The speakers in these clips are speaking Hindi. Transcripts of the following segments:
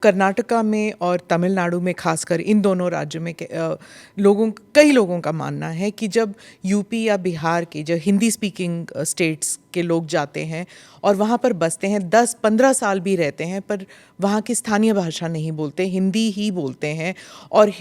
कर्नाटका में और तमिलनाडु में खासकर इन दोनों राज्यों में कई लोगों का मानना है कि जब यूपी या बिहार के जो हिंदी स्पीकिंग स्टेट्स के लोग जाते हैं और वहाँ पर बसते हैं 10-15 साल भी रहते हैं पर वहाँ की स्थानीय भाषा नहीं बोलते, हिंदी ही बोलते हैं और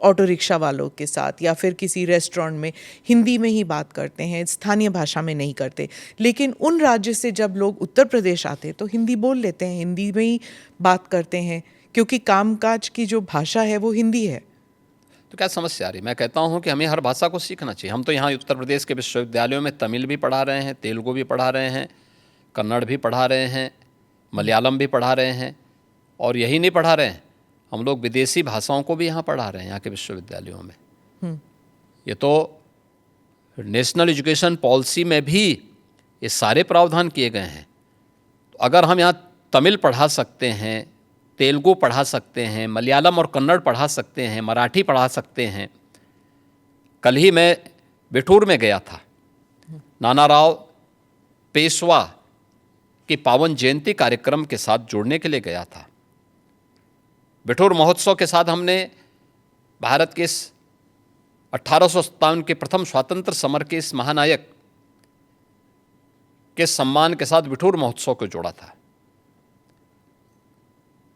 ऑटो रिक्शा वालों के साथ या फिर किसी रेस्टोरेंट में हिंदी में ही बात करते हैं, स्थानीय भाषा में नहीं करते। लेकिन उन राज्य से जब लोग उत्तर प्रदेश आते हैं तो हिंदी बोल लेते हैं, हिंदी में ही बात करते हैं क्योंकि कामकाज की जो भाषा है वो हिंदी है। तो क्या समस्या आ रही है? मैं कहता हूँ कि हमें हर भाषा को सीखना चाहिए। हम तो यहाँ उत्तर प्रदेश के विश्वविद्यालयों में तमिल भी पढ़ा रहे हैं, तेलुगु भी पढ़ा रहे हैं, कन्नड़ भी पढ़ा रहे हैं, मलयालम भी पढ़ा रहे हैं, और यही नहीं पढ़ा रहे हैं, हम लोग विदेशी भाषाओं को भी यहाँ पढ़ा रहे हैं यहाँ के विश्वविद्यालयों में। ये तो नेशनल एजुकेशन पॉलिसी में भी ये सारे प्रावधान किए गए हैं। तो अगर हम यहाँ तमिल पढ़ा सकते हैं, तेलुगु पढ़ा सकते हैं, मलयालम और कन्नड़ पढ़ा सकते हैं, मराठी पढ़ा सकते हैं। कल ही मैं बिठूर में गया था, नानाराव पेशवा की पावन जयंती कार्यक्रम के साथ जुड़ने के लिए गया था। बिठूर महोत्सव के साथ हमने भारत के इस 1857 के प्रथम स्वतंत्र समर के इस महानायक के सम्मान के साथ बिठूर महोत्सव को जोड़ा था।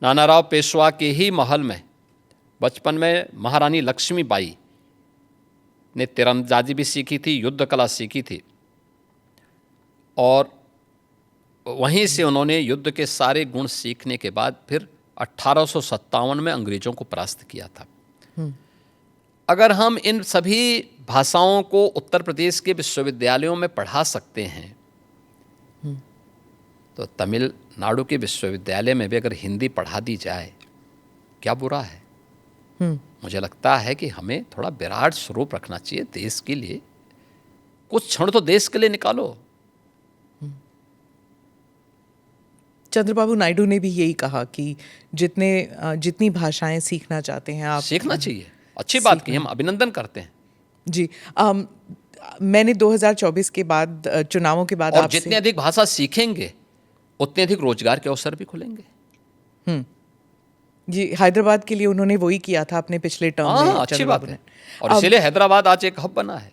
नानाराव पेशवा के ही महल में बचपन में महारानी लक्ष्मीबाई ने तीरंदाजी भी सीखी थी, युद्ध कला सीखी थी, और वहीं से उन्होंने युद्ध के सारे गुण सीखने के बाद फिर 1857 में अंग्रेजों को परास्त किया था। अगर हम इन सभी भाषाओं को उत्तर प्रदेश के विश्वविद्यालयों में पढ़ा सकते हैं तो तमिलनाडु के विश्वविद्यालय में भी अगर हिंदी पढ़ा दी जाए, क्या बुरा है? मुझे लगता है कि हमें थोड़ा विराट स्वरूप रखना चाहिए देश के लिए। कुछ क्षण तो देश के लिए निकालो। चंद्रबाबू नायडू ने भी यही कहा कि जितनी भाषाएं सीखना चाहते हैं आप सीखना चाहिए। अच्छी बात की, हम अभिनंदन करते हैं जी। मैंने 2024 के बाद चुनावों के बाद और आपसे जितनी अधिक भाषा सीखेंगे उतने अधिक रोजगार के अवसर भी खुलेंगे। जी, हैदराबाद के लिए उन्होंने वही किया था अपने पिछले टर्म में। अच्छी बात है, और अब इसीलिए हैदराबाद आज एक हब बना है।